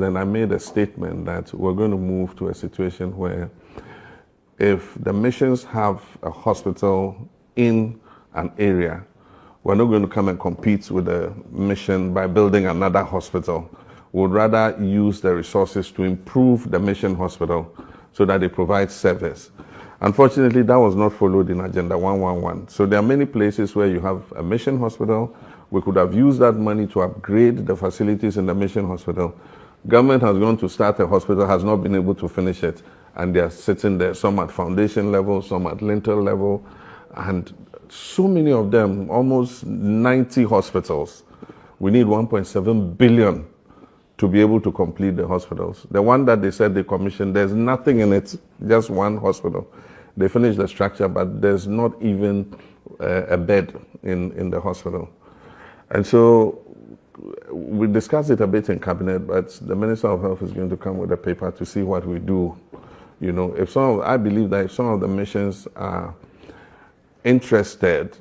Then I made a statement that we're going to move to a situation where if the missions have a hospital in an area, we're not going to come and compete with the mission by building another hospital. We'd rather use the resources to improve the mission hospital so that they provide service. Unfortunately, that was not followed in Agenda 111. So there are many places where you have a mission hospital. We could have used that money to upgrade the facilities in the mission hospital. Government has gone to start a hospital, has not been able to finish it, and they are sitting there, some at foundation level, some at lintel level, and so many of them, almost 90 hospitals. We need 1.7 billion to be able to complete the hospitals. The one that they said they commissioned, there's nothing in it, just one hospital. They finished the structure, but there's not even a bed in the hospital. And so we discussed it a bit in cabinet, but the Minister of Health is going to come with a paper to see what we do. You know, I believe that if some of the missions are interested,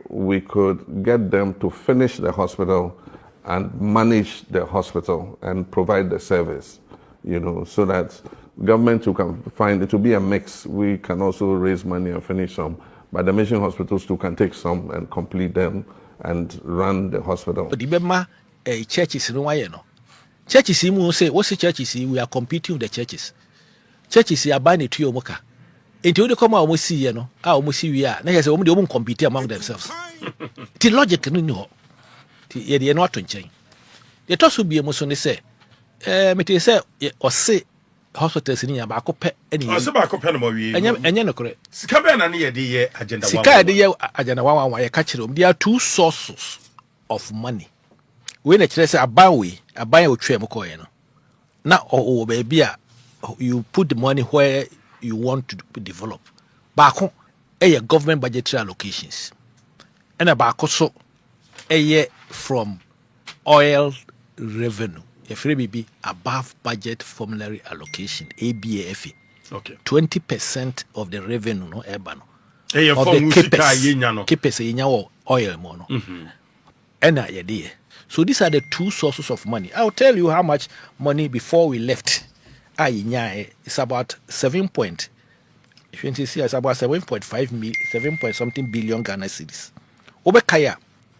we could get them to finish the hospital and manage the hospital and provide the service, you know, so that government who can find it to be a mix. We can also raise money and finish some, but the mission hospitals too can take some and complete them and run the hospital. But remember, churches no why no. Churches you say what's the churches we are competing with the churches. Churches are buying it to your moka. Until they come out almost see you know, almost see we are. Now say they won't compete among themselves. The logic no know. They are not to change. The toss will be a motion say. Me say or say hospitals in Yabako pe any. I say Bako Penamo. And you know correct. Sikaben and the agenda. Sika the agenda 111 catch them. There are two sources of money. When it says a buy a tray moko no. Now oh baby you put the money where you want to develop. Bako a government budgetary allocations. And a bako so a from oil revenue. If it be above budget formulary allocation, ABAF. Okay. 20% of the revenue no ebano. Of the keepers in oil mono. And so these are the two sources of money. I'll tell you how much money before we left. It's about 7 point. If you see, it's about 7.5 million, 7 point something billion Ghana cedis. Obekaya,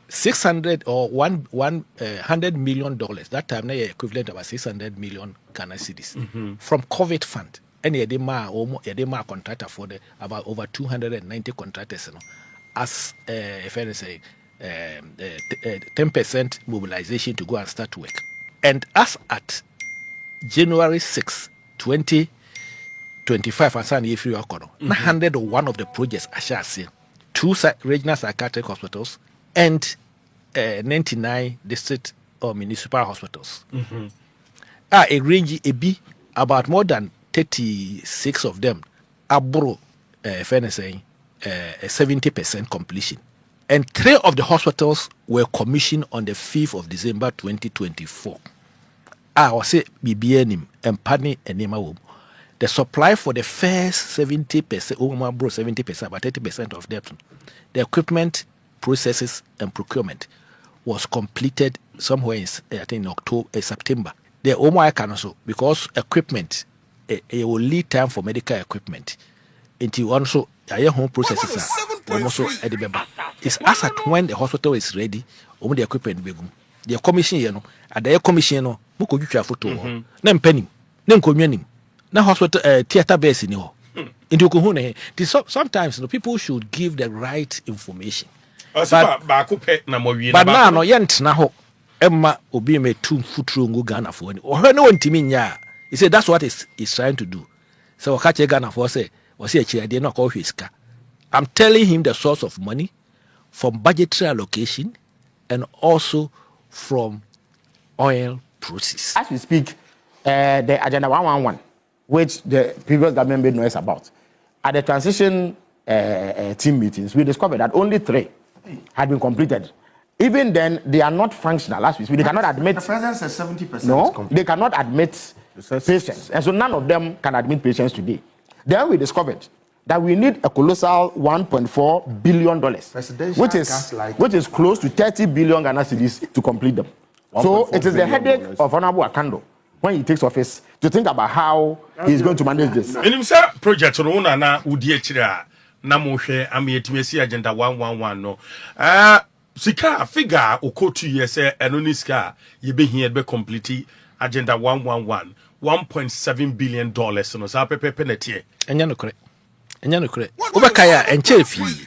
600 or $100 million. That time, they equivalent about 600 million Ghana cedis from COVID fund. And Yedema contractor for about over 290 contractors. You know, as if I say 10% mobilization to go and start work. And as at January 6, 2025, if you are 101 of the projects I shall say 2 regional psychiatric hospitals and 99 district or municipal hospitals. A range about more than 36 of them are 70% completion. And 3 of the hospitals were commissioned on the 5th of December 2024. I was say BBNim and Pani and Nema. The supply for the first 70%, 70%, about 30% of them, the equipment, processes, and procurement was completed somewhere in, I think, September. The Omo can also, because equipment, it will lead time for medical equipment. Until also, home processes are also at the member. It's as at when the hospital is ready, the equipment will go. The commission, at the commission, Muko Jucha photo, Nem penny, Nem communing, no hospital theater base in your. Sometimes people should give the right information. But now, no yent now, Emma Obi me 2 foot Ghana for any or no one Timinya. He said that's what he's trying to do. So catch a Ghana for say, was he a did not call his car. I'm telling him the source of money from budgetary allocation and also from oil process. As we speak, the Agenda 111, which the previous government made noise about, at the transition team meetings, we discovered that only 3 had been completed. Even then, they are not functional. As we speak, they cannot admit. The president says 70%. No, they cannot admit patients, and so none of them can admit patients today. Then we discovered that we need a colossal $1.4 billion, which is close to 30 billion Ghana cedis to complete them. So it is the headache of Honorable Akando when he takes office to think about how he's going to manage this. Minim say project no na udi akire a na mo hwe ametimesi agenda 111 no. Sika figure oko 2 years eno ni sika ye be here be complete agenda 111 $1.7 billion no sa pepe na tie. Enya no kore. Obakaya enche fi.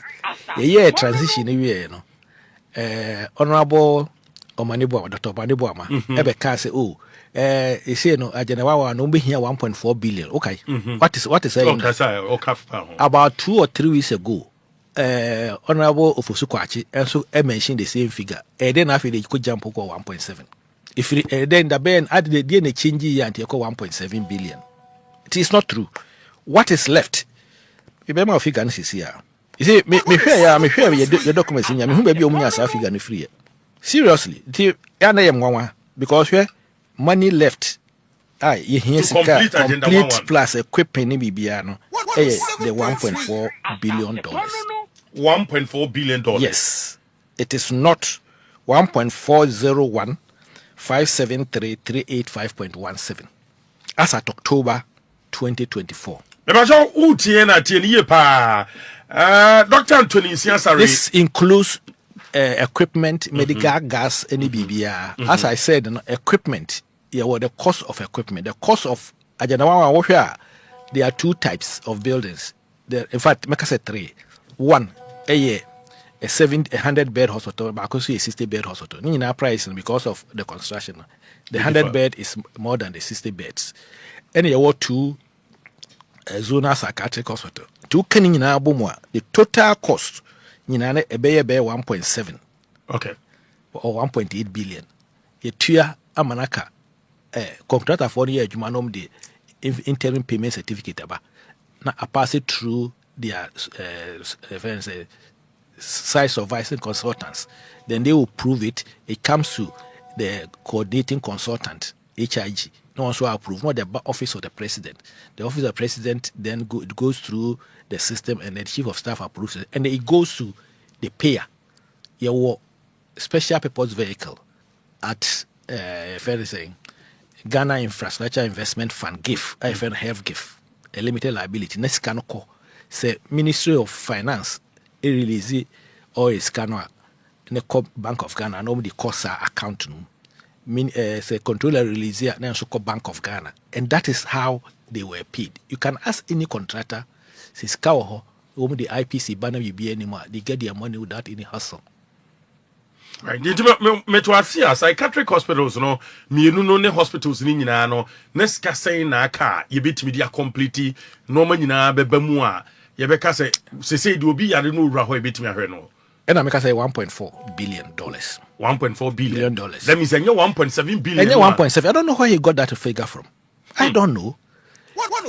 Ye transition we no. Honorable Omanibo Dr. Omanibo ama ebe ka say you say no agenda wa no be here 1.4 billion. Okay. What is saying? About 2 or 3 weeks ago, Honorable Ofusukwachi also mentioned the same figure. And then after they could jump over 1.7. If then the Ben add the DNA change and you 1.7 billion. It is not true. What is left? Remember figure is here. You see, me share your documents in me who be omunya sa figure ni free. Seriously, because where money left. You hear complete plus equipment ni bibia no. The $1.4 billion. $1.4 billion. Yes. It is not 1.401 573,385.17 as at October 2024. Dr. Nsiah, this includes equipment, medical gas, any BBR. As I said, equipment, the cost of equipment, the cost of Ajanawa, there are 2 types of buildings. In fact, make us say 3. One, a 100-bed hospital, but also a 60-bed hospital. In our price because of the construction, the 100-bed is more than the 60 beds. And there were 2 zonal psychiatric hospital. 2 can in our the total cost in a 1.7. Okay. Or 1.8 billion. A tier amanaka contractor for the Jumanom the interim payment certificate aba. Now I pass it through their site supervising consultants. Then they will prove it. It comes to the coordinating consultant, HIG. No one shall approve, not the office of the president. The office of the president then it goes through the system and the chief of staff approves it. And it goes to the payer. Your special purpose vehicle at Ghana Infrastructure Investment Fund, GIF, IFN have GIF, a limited liability. Next can call. Say Ministry of Finance, a release or a scanner in the Bank of Ghana, nobody costs our account. Say controller release here, then so called Bank of Ghana. And that is how they were paid. You can ask any contractor, says Kawaho, the IPC banner will be anymore. They get their money without any hustle. Right. Metwasia psychiatric hospitals no mienu no ne hospitals ni nyina no neska say na aka ye betimi dia complete no ma nyina beba mu a ye beka say de obi yare no wura ho ye betimi ahwe no. And I make say $1.4 billion. $1.4 billion. That means 1.7 billion. 1.7. I don't know where he got that figure from. I don't know.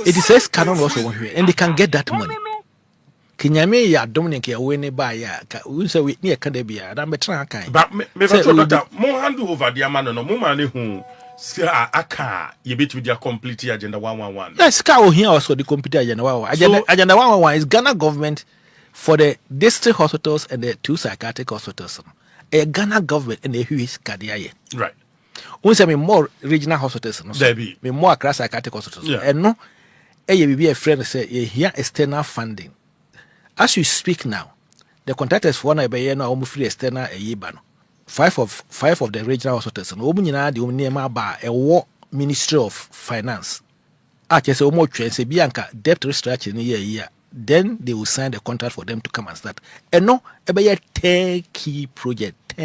It says canon also one here, and they can get that money. Kinyame ya Dominic ya wene ba ya we say we near Kadebia. I'm betra kind. But me that more hand over the man no more money who aka ye bit with their complete agenda 111. Yes, ka here also the complete agenda 111. Agenda 111 is Ghana government for the district hospitals and the 2 psychiatric hospitals. A Ghana government and a huge Kadiaye. Right. We say more regional hospitals. There be more across psychiatric hospitals. Yeah. And no, be a friend say here external funding. As you speak now, the contractors for na be na almost free external yebano. 5 of the regional hospitals. No nyina de nneema ba e Ministry of Finance. Just omo twen se bianca debt restructuring year. Then they will sign the contract for them to come and start. And no, 10 key project.